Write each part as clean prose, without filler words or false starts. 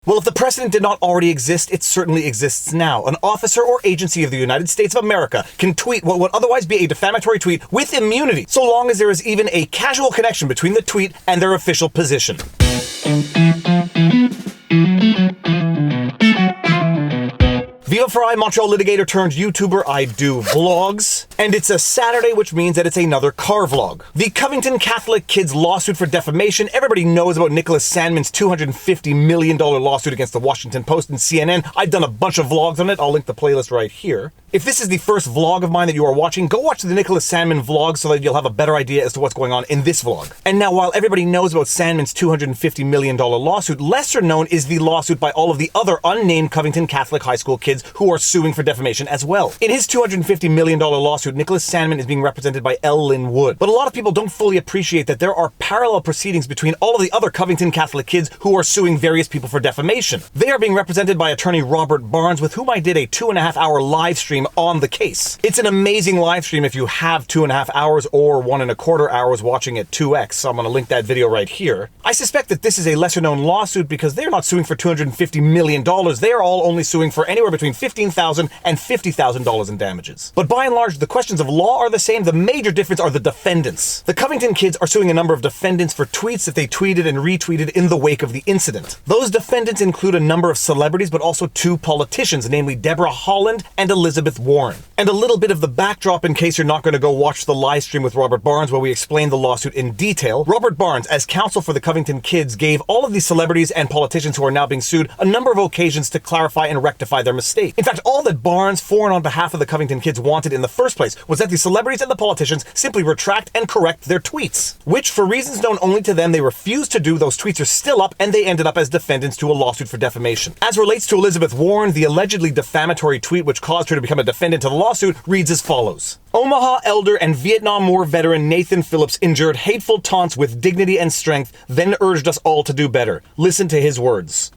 Well, if the precedent did not already exist, it certainly exists now. An officer or agency of the United States of America can tweet what would otherwise be a defamatory tweet with immunity, so long as there is even a casual connection between the tweet and their official position. Viva Frei, Montreal litigator turned YouTuber. I do vlogs. And it's a Saturday, which means that it's another car vlog. The Covington Kids lawsuit for defamation. Everybody knows about Nicholas Sandmann's $250 million lawsuit against the Washington Post and CNN. I've done a bunch of vlogs on it. I'll link the playlist right here. If this is the first vlog of mine that you are watching, go watch the Nicholas Sandmann vlog so that you'll have a better idea as to what's going on in this vlog. And now, while everybody knows about Sandmann's $250 million lawsuit, lesser known is the lawsuit by all of the other unnamed Covington Catholic high school kids who are suing for defamation as well. In his $250 million lawsuit, Nicholas Sandmann is being represented by L. Lynn Wood. But a lot of people don't fully appreciate that there are parallel proceedings between all of the other Covington Catholic kids who are suing various people for defamation. They are being represented by attorney Robert Barnes, with whom I did a 2.5-hour live stream on the case. It's an amazing live stream if you have 2.5 hours or 1.25 hours watching at 2x, so I'm going to link that video right here. I suspect that this is a lesser known lawsuit because they're not suing for $250 million. They are all only suing for anywhere between $15,000 and $50,000 in damages. But by and large, the questions of law are the same. The major difference are the defendants. The Covington kids are suing a number of defendants for tweets that they tweeted and retweeted in the wake of the incident. Those defendants include a number of celebrities, but also 2 politicians, namely Deborah, Holland and Elizabeth Warren. And a little bit of the backdrop in case you're not going to go watch the live stream with Robert Barnes where we explain the lawsuit in detail. Robert Barnes, as counsel for the Covington kids, gave all of these celebrities and politicians who are now being sued a number of occasions to clarify and rectify their mistake. In fact, all that Barnes, for and on behalf of the Covington kids, wanted in the first place was that the celebrities and the politicians simply retract and correct their tweets, which, for reasons known only to them, they refused to do. Those tweets are still up, and they ended up as defendants to a lawsuit for defamation. As relates to Elizabeth Warren, the allegedly defamatory tweet which caused her to become a defendant to the lawsuit reads as follows. Omaha elder and Vietnam War veteran Nathan Phillips endured hateful taunts with dignity and strength, then urged us all to do better. Listen to his words.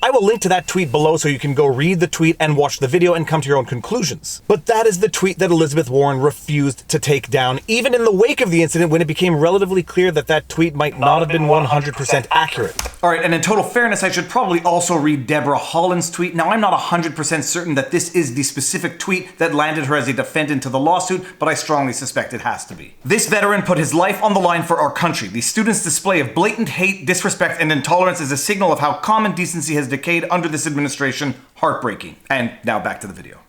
I will link to that tweet below so you can go read the tweet and watch the video and come to your own conclusions. But that is the tweet that Elizabeth Warren refused to take down, even in the wake of the incident when it became relatively clear that that tweet might not have been 100% accurate. Alright, and in total fairness, I should probably also read Deborah Holland's tweet. Now, I'm not 100% certain that this is the specific tweet that landed her as a defendant to the lawsuit, but I strongly suspect it has to be. This veteran put his life on the line for our country. The students' display of blatant hate, disrespect, and intolerance is a signal of how common decency has decayed under this administration. Heartbreaking. And now back to the video.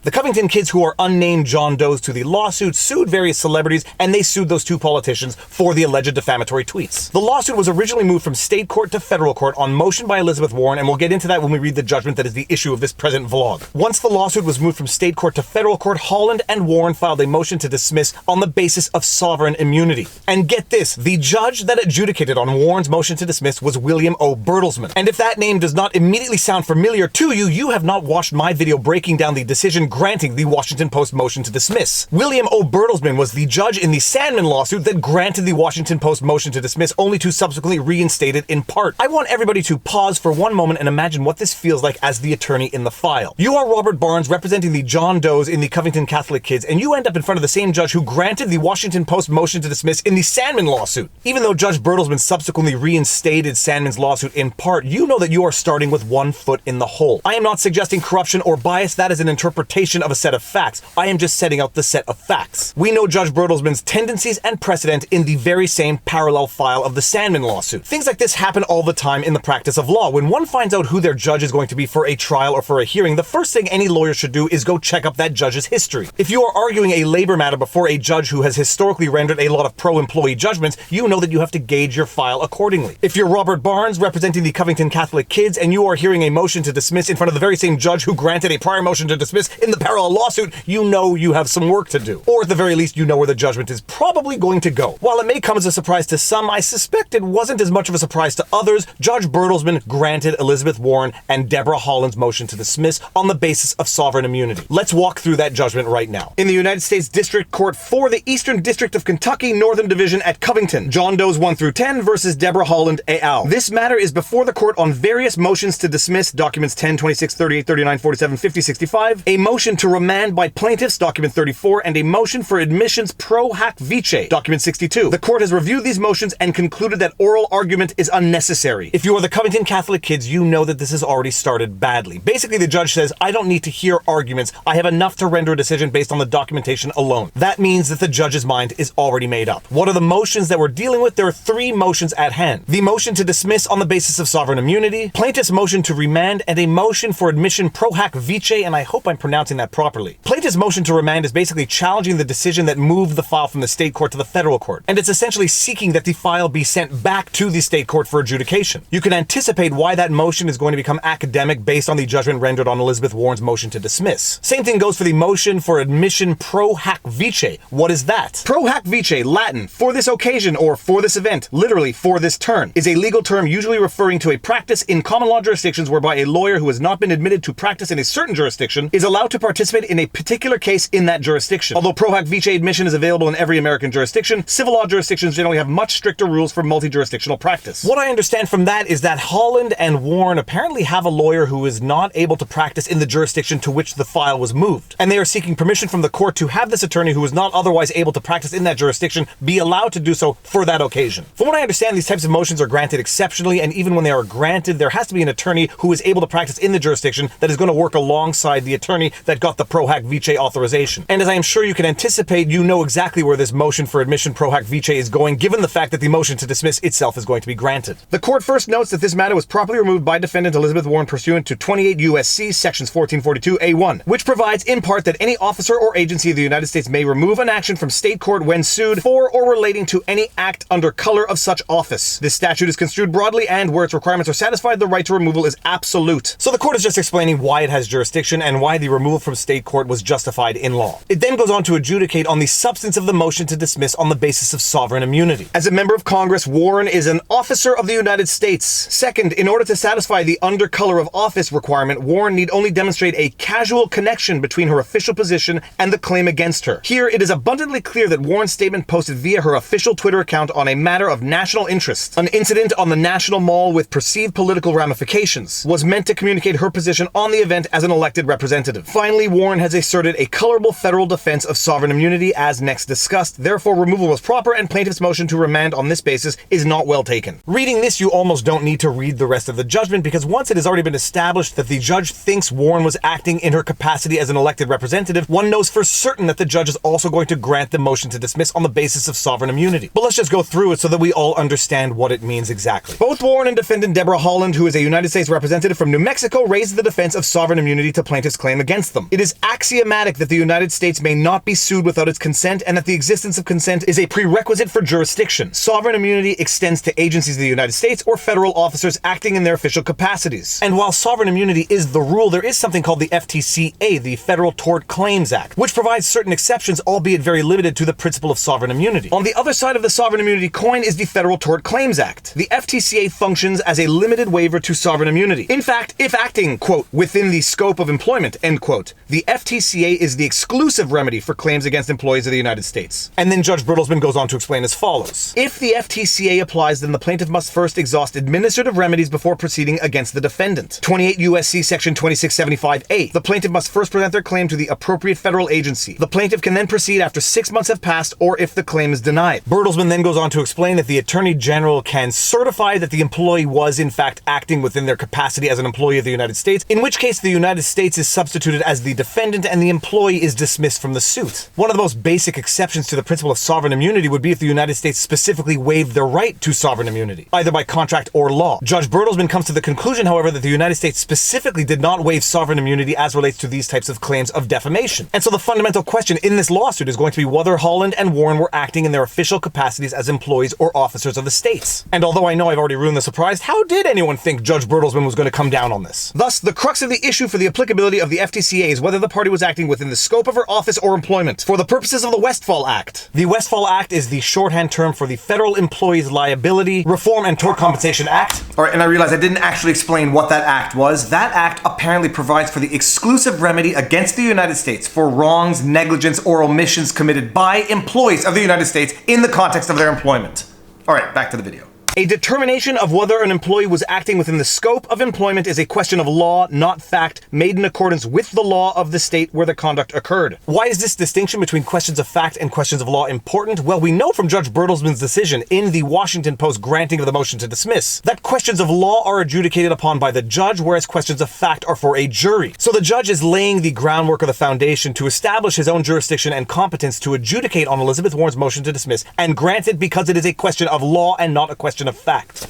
The Covington kids, who are unnamed John Does to the lawsuit, sued various celebrities, and they sued those 2 politicians for the alleged defamatory tweets. The lawsuit was originally moved from state court to federal court on motion by Elizabeth Warren, and we'll get into that when we read the judgment that is the issue of this present vlog. Once the lawsuit was moved from state court to federal court, Holland and Warren filed a motion to dismiss on the basis of sovereign immunity. And get this, the judge that adjudicated on Warren's motion to dismiss was William O. Bertelsmann. And if that name does not immediately sound familiar to you, you have not watched my video breaking down the decision granting the Washington Post motion to dismiss. William O. Bertelsmann was the judge in the Sandmann lawsuit that granted the Washington Post motion to dismiss, only to subsequently reinstate it in part. I want everybody to pause for one moment and imagine what this feels like as the attorney in the file. You are Robert Barnes representing the John Does in the Covington Catholic kids, and you end up in front of the same judge who granted the Washington Post motion to dismiss in the Sandmann lawsuit. Even though Judge Bertelsmann subsequently reinstated Sandmann's lawsuit in part, you know that you are starting with one foot in the hole. I am not suggesting corruption or bias. That is an interpretation of a set of facts. I am just setting out the set of facts. We know Judge Bertelsmann's tendencies and precedent in the very same parallel file of the Sandmann lawsuit. Things like this happen all the time in the practice of law. When one finds out who their judge is going to be for a trial or for a hearing, the first thing any lawyer should do is go check up that judge's history. If you are arguing a labor matter before a judge who has historically rendered a lot of pro-employee judgments, you know that you have to gauge your file accordingly. If you're Robert Barnes representing the Covington Catholic kids and you are hearing a motion to dismiss in front of the very same judge who granted a prior motion to dismiss in the parallel lawsuit, you know you have some work to do. Or at the very least, you know where the judgment is probably going to go. While it may come as a surprise to some, I suspect it wasn't as much of a surprise to others. Judge Bertelsmann granted Elizabeth Warren and Deborah Holland's motion to dismiss on the basis of sovereign immunity. Let's walk through that judgment right now. In the United States District Court for the Eastern District of Kentucky, Northern Division at Covington, John Does 1 through 10 versus Deborah Holland et al. This matter is before the court on various motions to dismiss, documents 10, 26, 38, 39, 47, 50, 65, a motion motion to remand by plaintiffs, document 34, and a motion for admissions pro hac vice, document 62. The court has reviewed these motions and concluded that oral argument is unnecessary. If you are the Covington Catholic Kids, you know that this has already started badly. Basically, the judge says, I don't need to hear arguments. I have enough to render a decision based on the documentation alone. That means that the judge's mind is already made up. What are the motions that we're dealing with? There are three motions at hand. The motion to dismiss on the basis of sovereign immunity, plaintiff's motion to remand, and a motion for admission pro hac vice, and I hope I'm pronouncing that properly. Plaintiff's motion to remand is basically challenging the decision that moved the file from the state court to the federal court, and it's essentially seeking that the file be sent back to the state court for adjudication. You can anticipate why that motion is going to become academic based on the judgment rendered on Elizabeth Warren's motion to dismiss. Same thing goes for the motion for admission pro hac vice. What is that? Pro hac vice, Latin, for this occasion or for this event, literally for this turn, is a legal term usually referring to a practice in common law jurisdictions whereby a lawyer who has not been admitted to practice in a certain jurisdiction is allowed to participate in a particular case in that jurisdiction. Although pro hac vice admission is available in every American jurisdiction, civil law jurisdictions generally have much stricter rules for multi-jurisdictional practice. What I understand from that is that Holland and Warren apparently have a lawyer who is not able to practice in the jurisdiction to which the file was moved, and they are seeking permission from the court to have this attorney who is not otherwise able to practice in that jurisdiction be allowed to do so for that occasion. From what I understand, these types of motions are granted exceptionally, and even when they are granted, there has to be an attorney who is able to practice in the jurisdiction that is going to work alongside the attorney that got the pro hac vice authorization. And as I am sure you can anticipate, you know exactly where this motion for admission pro hac vice is going, given the fact that the motion to dismiss itself is going to be granted. The court first notes that this matter was properly removed by defendant Elizabeth Warren pursuant to 28 U.S.C. sections 1442A1, which provides in part that any officer or agency of the United States may remove an action from state court when sued for or relating to any act under color of such office. This statute is construed broadly, and where its requirements are satisfied, the right to removal is absolute. So the court is just explaining why it has jurisdiction and why the removal from state court was justified in law. It then goes on to adjudicate on the substance of the motion to dismiss on the basis of sovereign immunity. As a member of Congress, Warren is an officer of the United States. Second, in order to satisfy the under color of office requirement, Warren need only demonstrate a casual connection between her official position and the claim against her. Here, it is abundantly clear that Warren's statement posted via her official Twitter account on a matter of national interest, an incident on the National Mall with perceived political ramifications, was meant to communicate her position on the event as an elected representative. Finally, Warren has asserted a colorable federal defense of sovereign immunity as next discussed. Therefore, removal was proper, and plaintiff's motion to remand on this basis is not well taken. Reading this, you almost don't need to read the rest of the judgment, because once it has already been established that the judge thinks Warren was acting in her capacity as an elected representative, one knows for certain that the judge is also going to grant the motion to dismiss on the basis of sovereign immunity. But let's just go through it so that we all understand what it means exactly. Both Warren and defendant Deborah Haaland, who is a United States representative from New Mexico, raised the defense of sovereign immunity to plaintiff's claim against them. It is axiomatic that the United States may not be sued without its consent, and that the existence of consent is a prerequisite for jurisdiction. Sovereign immunity extends to agencies of the United States or federal officers acting in their official capacities. And while sovereign immunity is the rule, there is something called the FTCA, the Federal Tort Claims Act, which provides certain exceptions, albeit very limited, to the principle of sovereign immunity. On the other side of the sovereign immunity coin is the Federal Tort Claims Act. The FTCA functions as a limited waiver to sovereign immunity. In fact, if acting, quote, within the scope of employment, end quote, the FTCA is the exclusive remedy for claims against employees of the United States. And then Judge Bertelsmann goes on to explain as follows. If the FTCA applies, then the plaintiff must first exhaust administrative remedies before proceeding against the defendant. 28 U.S.C. section 2675A. The plaintiff must first present their claim to the appropriate federal agency. The plaintiff can then proceed after 6 months have passed, or if the claim is denied. Bertelsmann then goes on to explain that the Attorney General can certify that the employee was in fact acting within their capacity as an employee of the United States, in which case the United States is substituted as the defendant and the employee is dismissed from the suit. One of the most basic exceptions to the principle of sovereign immunity would be if the United States specifically waived their right to sovereign immunity, either by contract or law. Judge Bertelsmann comes to the conclusion, however, that the United States specifically did not waive sovereign immunity as relates to these types of claims of defamation. And so the fundamental question in this lawsuit is going to be whether Holland and Warren were acting in their official capacities as employees or officers of the states. And although I know I've already ruined the surprise, how did anyone think Judge Bertelsmann was going to come down on this? Thus, the crux of the issue for the applicability of the FTCA is whether the party was acting within the scope of her office or employment for the purposes of the Westfall Act. The Westfall Act is the shorthand term for the Federal Employees Liability Reform and Tort Compensation Act. All right, and I realized I didn't actually explain what that act was. That act apparently provides for the exclusive remedy against the United States for wrongs, negligence, or omissions committed by employees of the United States in the context of their employment. All right, back to the video. A determination of whether an employee was acting within the scope of employment is a question of law, not fact, made in accordance with the law of the state where the conduct occurred. Why is this distinction between questions of fact and questions of law important? Well, we know from Judge Bertelsmann's decision in the Washington Post granting of the motion to dismiss that questions of law are adjudicated upon by the judge, whereas questions of fact are for a jury. So the judge is laying the groundwork of the foundation to establish his own jurisdiction and competence to adjudicate on Elizabeth Warren's motion to dismiss, and grant it because it is a question of law and not a question of fact.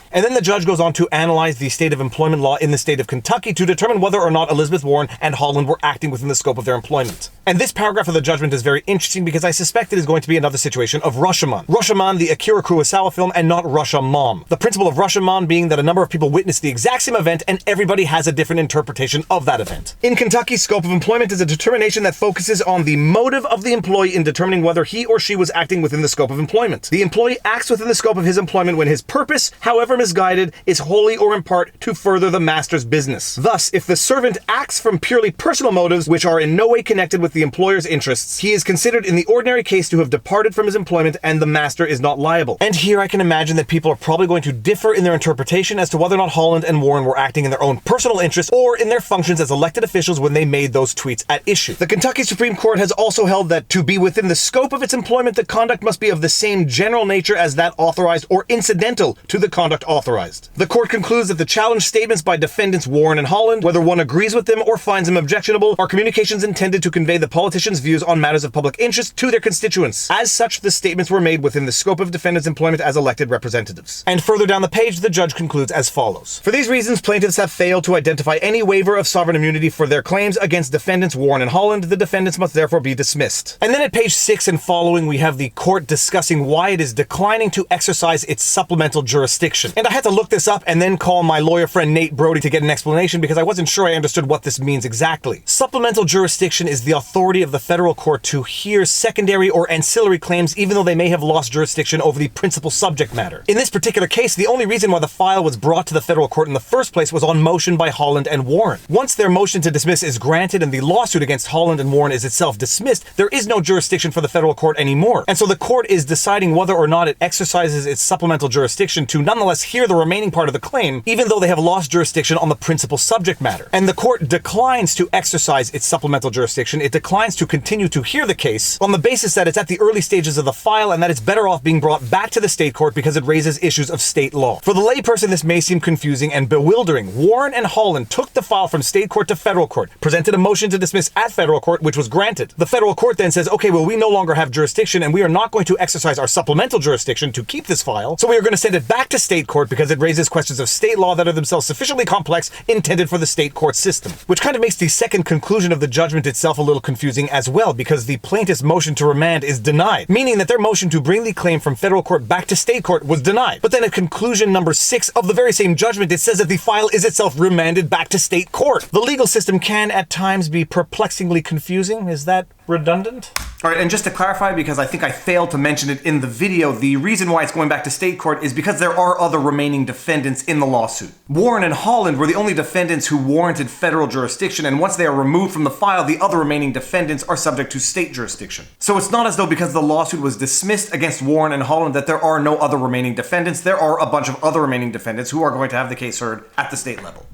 And then the judge goes on to analyze the state of employment law in the state of Kentucky to determine whether or not Elizabeth Warren and Haaland were acting within the scope of their employment. And this paragraph of the judgment is very interesting because I suspect it is going to be another situation of Rashomon. Rashomon, the Akira Kurosawa film, and not Rashomon. The principle of Rashomon being that a number of people witness the exact same event and everybody has a different interpretation of that event. In Kentucky, scope of employment is a determination that focuses on the motive of the employee in determining whether he or she was acting within the scope of employment. The employee acts within the scope of his employment when his purpose, however misguided, is wholly or in part to further the master's business. Thus, if the servant acts from purely personal motives which are in no way connected with the employer's interests, he is considered in the ordinary case to have departed from his employment and the master is not liable. And here I can imagine that people are probably going to differ in their interpretation as to whether or not Haaland and Warren were acting in their own personal interests or in their functions as elected officials when they made those tweets at issue. The Kentucky Supreme Court has also held that to be within the scope of its employment, the conduct must be of the same general nature as that authorized or incidental to the conduct authorized. The court concludes that the challenged statements by defendants Warren and Haaland, whether one agrees with them or finds them objectionable, are communications intended to convey the politicians' views on matters of public interest to their constituents. As such, the statements were made within the scope of defendants' employment as elected representatives. And further down the page, the judge concludes as follows. For these reasons, plaintiffs have failed to identify any waiver of sovereign immunity for their claims against defendants Warren and Haaland. The defendants must therefore be dismissed. And then at page 6 and following, we have the court discussing why it is declining to exercise its supplemental jurisdiction. And I had to look this up and then call my lawyer friend Nate Brody to get an explanation because I wasn't sure I understood what this means exactly. Supplemental jurisdiction is the authority of the federal court to hear secondary or ancillary claims even though they may have lost jurisdiction over the principal subject matter. In this particular case, the only reason why the file was brought to the federal court in the first place was on motion by Haaland and Warren. Once their motion to dismiss is granted and the lawsuit against Haaland and Warren is itself dismissed, there is no jurisdiction for the federal court anymore. And so the court is deciding whether or not it exercises its supplemental jurisdiction to nonetheless hear the remaining part of the claim, even though they have lost jurisdiction on the principal subject matter. And the court declines to exercise its supplemental jurisdiction. It declines to continue to hear the case on the basis that it's at the early stages of the file and that it's better off being brought back to the state court because it raises issues of state law. For the layperson, this may seem confusing and bewildering. Warren and Haaland took the file from state court to federal court, presented a motion to dismiss at federal court, which was granted. The federal court then says, okay, well, we no longer have jurisdiction and we are not going to exercise our supplemental jurisdiction to keep this file, so we are going to send it back to state court because it raises questions of state law that are themselves sufficiently complex, intended for the state court system. Which kind of makes the second conclusion of the judgment itself a little confusing as well, because the plaintiff's motion to remand is denied, meaning that their motion to bring the claim from federal court back to state court was denied. But then at conclusion number 6 of the very same judgment, it says that the file is itself remanded back to state court. The legal system can at times be perplexingly confusing. Is that redundant? All right, and just to clarify, because I think I failed to mention it in the video, the reason why it's going back to state court is because there are other remaining defendants in the lawsuit. Warren and Haaland were the only defendants who warranted federal jurisdiction, and once they are removed from the file, the other remaining defendants are subject to state jurisdiction. So it's not as though because the lawsuit was dismissed against Warren and Haaland that there are no other remaining defendants. There are a bunch of other remaining defendants who are going to have the case heard at the state level.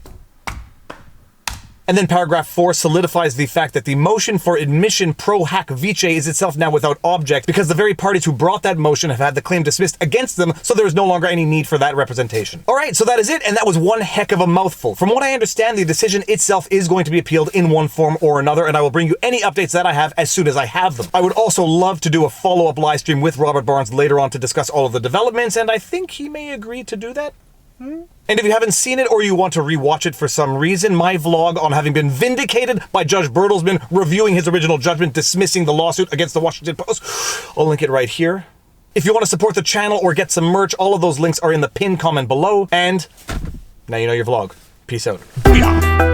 And then paragraph 4 solidifies the fact that the motion for admission pro hac vice is itself now without object because the very parties who brought that motion have had the claim dismissed against them, so there is no longer any need for that representation. All right, so that is it, and that was one heck of a mouthful. From what I understand, the decision itself is going to be appealed in one form or another, and I will bring you any updates that I have as soon as I have them. I would also love to do a follow-up live stream with Robert Barnes later on to discuss all of the developments, and I think he may agree to do that. And if you haven't seen it or you want to rewatch it for some reason, my vlog on having been vindicated by Judge Bertelsmann reviewing his original judgment dismissing the lawsuit against the Washington Post, I'll link it right here. If you want to support the channel or get some merch, all of those links are in the pinned comment below. And now you know your vlog. Peace out. Booyah!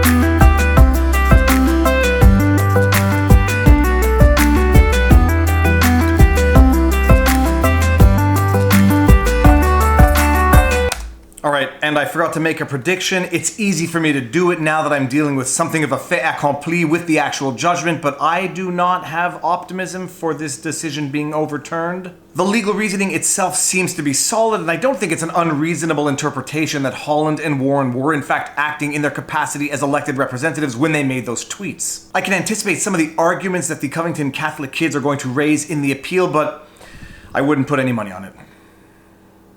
All right, and I forgot to make a prediction. It's easy for me to do it now that I'm dealing with something of a fait accompli with the actual judgment, but I do not have optimism for this decision being overturned. The legal reasoning itself seems to be solid, and I don't think it's an unreasonable interpretation that Holland and Warren were in fact acting in their capacity as elected representatives when they made those tweets. I can anticipate some of the arguments that the Covington Catholic Kids are going to raise in the appeal, but I wouldn't put any money on it.